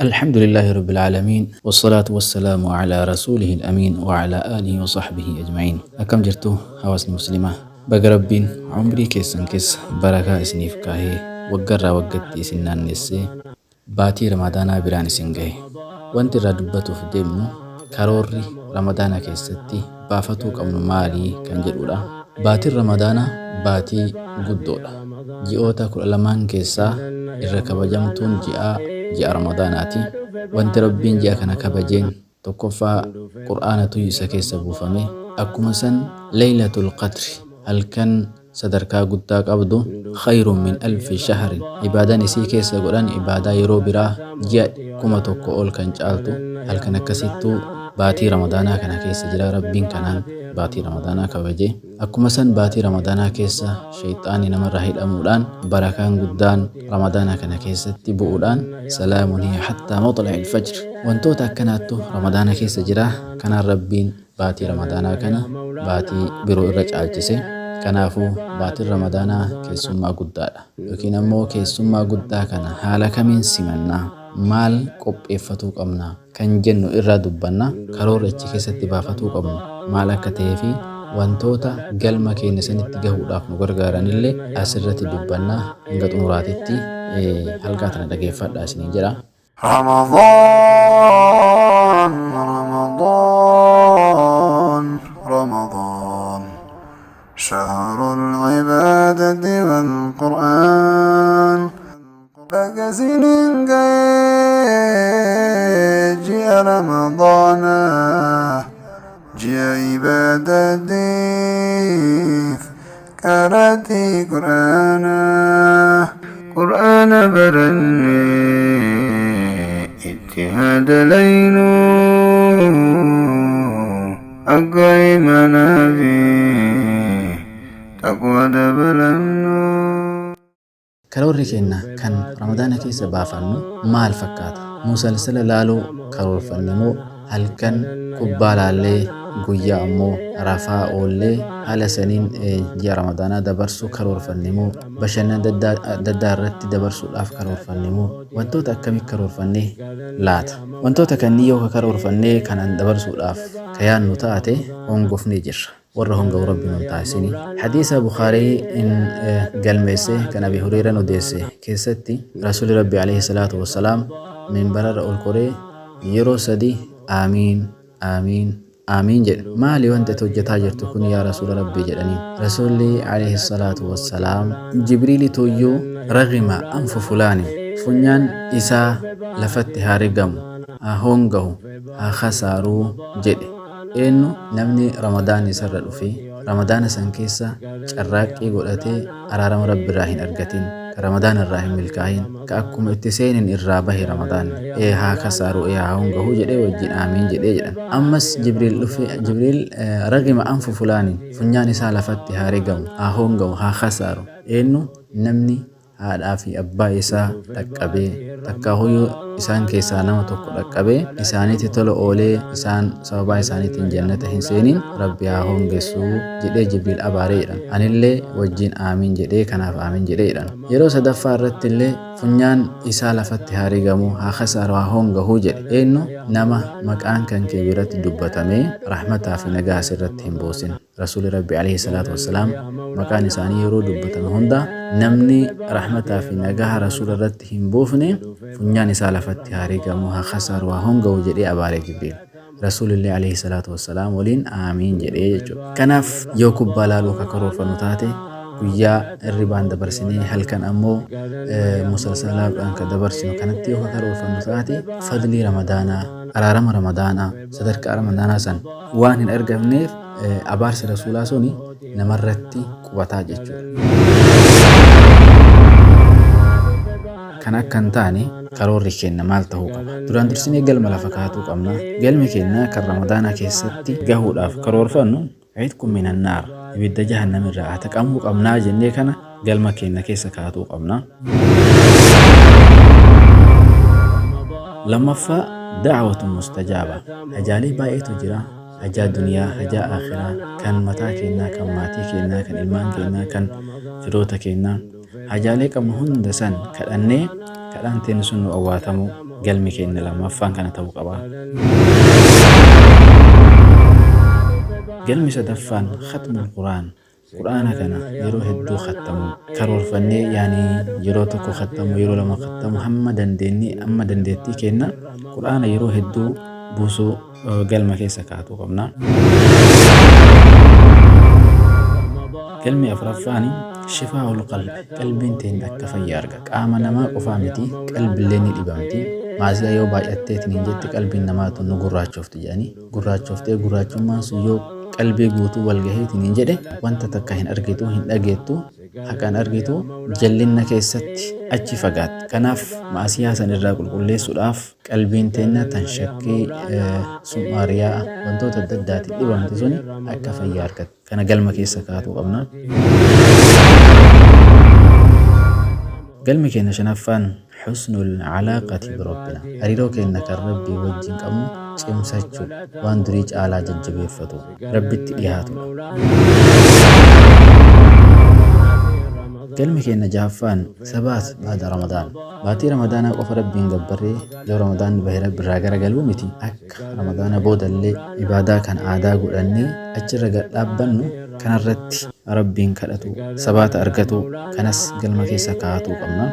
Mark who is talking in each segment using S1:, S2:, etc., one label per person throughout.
S1: الحمد لله رب العالمين والصلاة والسلام على رسوله الأمين وعلى آله وصحبه أجمعين. أكم جرتو هواس مسلمة بقربين عمري كيسن كيس بركة اسنيف كاهي وقرى وقت سنان نسي باتي رمضانا براني سنجي وانت ردبتو في ديمو كاروري رمضانا كيستي بافتوك أمن مالي كان جرورا باتي رمضانا باتي قدولا جئوتا كل ألمان كيسا الركب جمتون جاء رمضاناتي وانت ربين جاء كان كبجين تكفى قرآن تيسا كيسا بوفمي أكما سن ليلة القدر هل كان صدركا قداك أبدو خير من 1000 شهر عبادة نسي كيسا قرآن عبادة يرو برا جاء كما تكو أول كان جالتو هل كان كسيتو باتي رمضانا كان كيسا جرى ربين كانان باتي رمضانا كبجي أكما سن باتي رمضانا كيسا شيطاني نمر رحيل أمودان بركان قدان رمضانا كان كيسا تبؤودان سلام هي حتى مطلع الفجر وانتو تاكناتو رمضانا كيسا جرى كان ربين باتي رمضانا كان باتي برو الرجع الجسي كنافو باتي رمضانا كيسوما قدادا لكن أمو كيسوما قدا كان حالك من سمنا مال قب إفتو قمنا كان جنو إرى دبنا كرور اتش كيسا تبافتو قمنا مالك تيفي وانتوتا قلما كي نسانت تقهو داف مقرقاران اللي أسرتي دبنا انقط مراتتي حلقاتنا دقيفة داسنين جرا
S2: رمضان رمضان رمضان شهر العبادة والقرآن بقسين جي رمضان جي عبادة كرتي قرآن برني اجتهاد لينو أقوي منابي تقوى دبلنو
S1: كروري كينا كان رمضان كيسا بافنو مال فكاتا مسلسل لالو كرور فنمو هل كان كبالا لي guyyaa ammoo rafaa oollee haala saniin ji'a ramadaanaa dabarsuu karoorfannemoo bashannana adda irratti dabarsuudhaaf karoorfannemoo wantoota akkamii karoorfannee laata wantoota kanneen yoo karoorfannee kanaan dabarsuudhaaf kayaannu taate hongofnee jirra warra hongawu rabbiin hun taasisini hadiisa bukaarii in galmeesse kan abi hureyran odeesse keessatti rasuuli rabbi alayhi salaatu wassalaam minbararra ol koree yeroo sadii aamiin aamiin آمين جد مالي وانت توجتا جرتكون يا رسول ربي جدني رسولي عليه الصلاة والسلام جبريل تويو رغم أنف فلان فنيان إسا لفت هارقم هونغو خسارو جد إنو نمني رمضان يسرد فيه رمضان سنكيسا شراكي قولتي أرارم رب راهين أرقتين رمضان الراهين ملكاهين كأكم اتسين الرابه رمضان ها كسارو هونغو جدي وجين آمين جدي جدن أمس جبريل رغم أنف فلان فنيان سالفت هارقم هونغو خسارو إنو نمني haadhaa fi abbaa isaa dhaqqabee takka hoyyoo isaan keessaa nama tokko dhaqqabee isaanitti tola oolee isaan sababaa isaaniitiin jannata hin seenin rabbi haa hongeessuu jedhee jibriil abaareedhaan anillee wajjin aamiin jedhee kanaaf aamiin jedheedhaan yeroo sadaffaa irratti illee funyaan isaa lafatti haa rigamu haa khasaaru haa hongahuu jedhe eenyu nama maqaan kan kee biratti dubbatamee rahmataa fi nagaa asirratti hin buusin rasuuli rabbi alayhi salaatu wassalaam maqaan isaanii yeroo dubbatame hunda namni rahmataa fi nagaa rasuula irratti hin buufne funyaan isaa lafatti haa rigamu haa khasaaru haa hongawu jedhee abaaree jibriil rasuulillee alayhi salaatu wassalaam waliin aamiin jedhee jechuudha kanaaf yoo kubbaa laaluu ka karoorfannu taate guyyaa irribaan dabarsinee halkan ammoo musalsalaadhaan ka dabarsinu kanatti yoo karoorfannu taate fadlii ramadaanaa araarama ramadaanaa sadarkaa ramadaanaa san waan hin argamneef abaarsi rasuulaa suni namarratti qubataa jechuudha. Kan akkan taane karoorri keenya maal ta'uu qaba? Duraan dursinee galma lafa kaatuu qabna. Galmi keenya kan ramadaanaa keessatti gahuudhaaf karoorfannu عيدكم من النار ibidda jahannam irraa ataqamuu qabnaa jennee kana galma keenya keessa kaatuu qabna. Lammaffaa da'watu mustajaaba hajaalee baay'eetu jira. Hajaa duniyaa, hajaa akhiraa kan mataa keenyaa, kan maatii keenyaa, kan ilmaan keenyaa, kan firoota keenyaa hajaalee qabnu hunda san kadhannee kadhanteen sun nu awwaatamu galmi keenya lammaffaan kana ta'uu qaba. Galmi sadaffaan khatmul quraan. Quraana kana yeroo hedduu khattamu karoorfannee yeroo tokko khattamu yeroo lama khattamu hamma dandeettii kenna quraana yeroo hedduu buusuu galma keessa kaa'uu qabna. Galmi afuraffaan shifaa'ul qalbi. Qalbiin teenya akka fayyaa arga. Qaama namaa qofaa miti qalbillee ni dhibamti. Maasiyaa yoo baay'atteetiin jetti qalbiin namaatu nu gurraachofti jedhanii gurraachoftee gurraachummaan sun yoo qalbii guutuu walgaheetiin jedhe wanta takka hin argitu hin dhageettu haqaan argitu jallinna keessatti achi fagaatti. Kanaaf maasiyaa san irraa qulqulleessuudhaaf qalbiin teenya tan shakkii summaariyaa wantoota adda addaatiin dhibamti sun akka fayyaa argatu kana galma keessa kaa'uu qabna. Galmi keenya shanaffaan husnul alaaqati birabbina. Hariiroo keenya kan rabbii wajjin qabnu cimsachuu waan durii caalaa jajjabeeffatu rabbitti dhiyaatudha. Galmi keenya jahaffaan sabaat baada ramadaan. Baatii ramadaanaa qofa rabbiin gabbarree yoo ramadaanni bahee rabbi irraa garagaluu miti akka ramadaana boodallee ibaadaa kan aadaa godhannee achirra gad dhaabbannu kanarratti rabbiin kadhatu sabaata argatu kanas galma keessa kaa'uu qabna.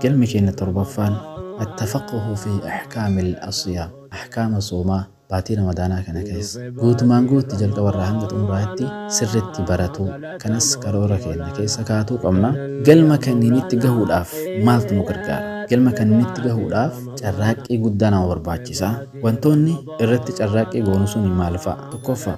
S1: Galmi keenya torbaffaan التفقه في أحكام الأصيام. أحكام الصوم baatii ramadaanaa kana keessa guutumaan guutti jalqabarraa hanga xumuraatti sirritti baratu kanas karoora keenya keessa kaa'uu qabna. Galma kanniinitti gahuudhaaf maaltu nu gargaara? Galma kanniinitti gahuudhaaf carraaqqii guddaa nama barbaachisa. Wantoonni irratti carraaqqii goonu sun maal fa'a? Tokkoffaa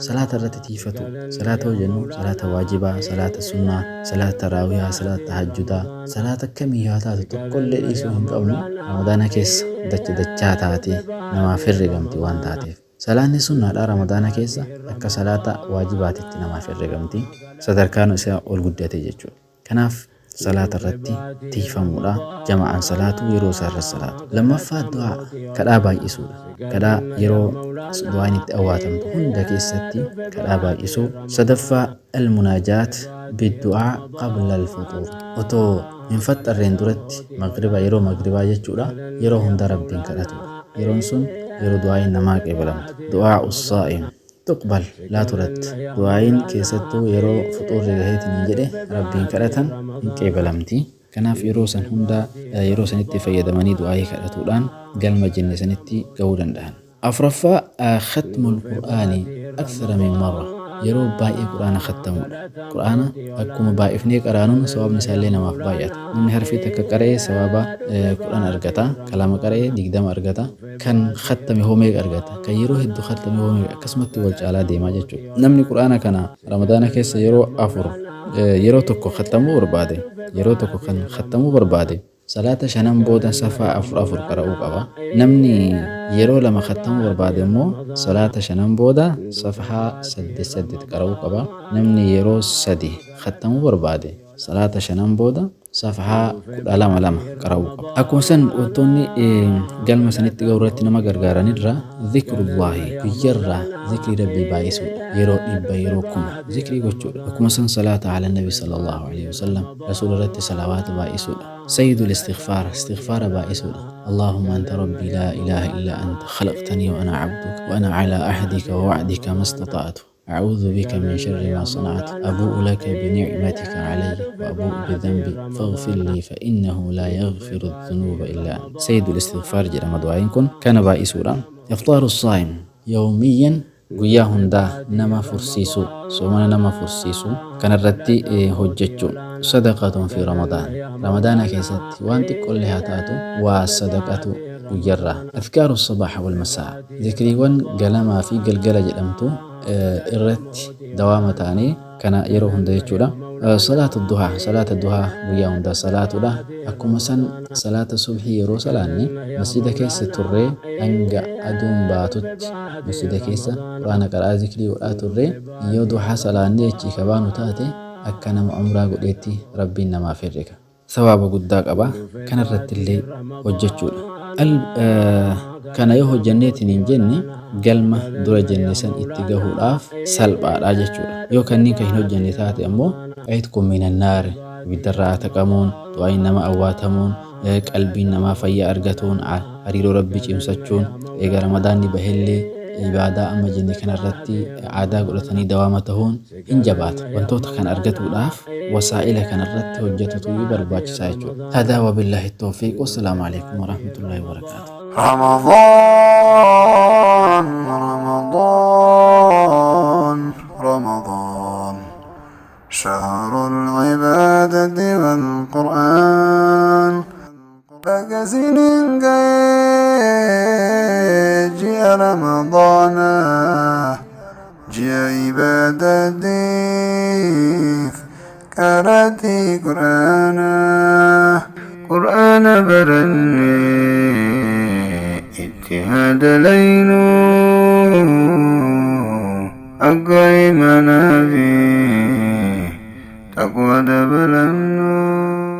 S1: salaata irratti tiifatu. Salaata yoo jennu salaata waajibaa, salaata sunnaa, salaata taraawiyaa, salaata tahajjudaa, salaata kamii haa taatu tokkollee dhiisuu hin qabnu. Ramadaana keessa dachaa taatee namaaf herregamti waan taateef. Salaanni sunnaadhaa ramadaana keessa akka salaata waajibaatitti namaaf herregamti. Sadarkaan isaa ol guddate jechuudha. Kanaaf salaata irratti tiifamuudha. Jama'aan salaatu yeroo isaa irratti salaatu. Lammaffaa du'aa kadhaa baay'isuudha. Kadhaa yeroo du'aan itti awwaatamtu hunda keessatti kadhaa baay'isuu. Sadaffaa almunaajaat biddu'aa qabla alfuxuur. Otoo hin faxxarreen duratti yeroo magribaa jechuudha yeroo hunda rabbiin kadhatudha. Yeroon sun yeroo du'aayin namaa qeebalamtu. Du'aa ussaa'im tuqbal laa turatti. Du'aayin keessattuu yeroo fuxuurri gaheetiin jedhe rabbiin kadhatan hin qeebalamti. Kanaaf yeroo san hunda yeroo sanitti fayyadamanii du'aayii kadhatuudhaan galma jenne sanitti gahuu danda'an. Afuraffaa khatmul qur'aanii akthara min marra. Yeroo baay'ee quraana khattamuudha. Quraana akkuma baay'ifnee qaraanuun sababni isaallee namaaf baay'ata. Namni harfii takka qara'ee sababa 10 argata, kalama qara'ee 20 argata, kan khattame homeeqa argata, kan yeroo hedduu khattame homeeqa akkasumatti wal caalaa deemaa jechuudha. Namni quraana kana ramadaana keessa yeroo tokko khattamuu barbaade salaata 5 booda safaa 4 qara'uu qaba. Namni yeroo 2 khattamuu barbaade immoo salaata 5 booda safhaa 8 qara'uu qaba. Namni yeroo 3 khattamuu barbaade salaata 5 booda safhaa 12 qara'uu qaba. Akkuma san wantoonni galma sanitti gahuu irratti nama gargaaranirra zikrullaahi guyyarraa zikrii rabbii baay'isuudha. Yeroo 100 yeroo 1000 zikrii gochuudha. Akkuma san salaata ala nabi sallallahu alaihi wasallam rasuul irratti salawaata baay'isuudha. سيد الاستغفار بائسودا. اللهم أنت ربي لا إله إلا أنت خلقتني وأنا عبدك وأنا على عهدك ووعدك ما استطعت أعوذ بك من شر ما صنعت أبوء لك بنعمتك علي وأبوء بذنبي فاغفر لي فإنه لا يغفر الذنوب إلا أنت. سيد الاستغفار جرى مدعينكم كان بائسودا. إفطار الصائم يوميا guyyaa hundaa nama fursiisu soomana nama fursiisu kanarratti hojjechuun sadaqatun fi ramadaana keessatti waan xiqqollee haa taatu waa sadaqatu guyyarraa. Adhkaaru sabaaxa wal masaa zikriiwwan galamaa fi galgala jedhamtu irratti dawaama ta'anii kana yeroo hunda jechuudha. Salaata duhaa guyyaa hundaa salaatuudha. Akkuma san salaata subhii yeroo salaanne masjida keessa turree hanga aduun baatutti masjida keessa quraana qara'aa zikrii godhaa turree yoo duhaa salaannee achii kabaanu taate akka nama umraa godheetti rabbiin namaaf herrega. Sawaaba guddaa qaba. Kanarratti illee hojjechuudha. Kana yoo hojjenneetiin hin jenne galma dura jenne san itti gahuudhaaf salphaadha jechuudha. Yoo kanniin kan hin hojjenne taate ammoo ayitkum minan naar ibiddarraa taqamuun, du'aayin nama awwaatamuun, qalbiin namaa fayyaa argatuun, hariiroo rabbii cimsachuun, eega ramadaanni bahellee ibaadaa amma jenne kanarratti aadaa godhatanii dawaama ta'uun hin jabaata. Wantoota kan argatuudhaaf wasaa'ila kanarratti hojjetutu barbaachisaa jechuudha. Hadaa wabillaahi tawfiiq. Wassalaamu alaikum warahmatullaahi wabarakaatuh.
S2: رمضان رمضان رمضان شهر العبادة والقرآن فكسن جي رمضان جي عبادة كرتي قرآن برني اجتهاد لينو أقوي منابي تقوى دبلنو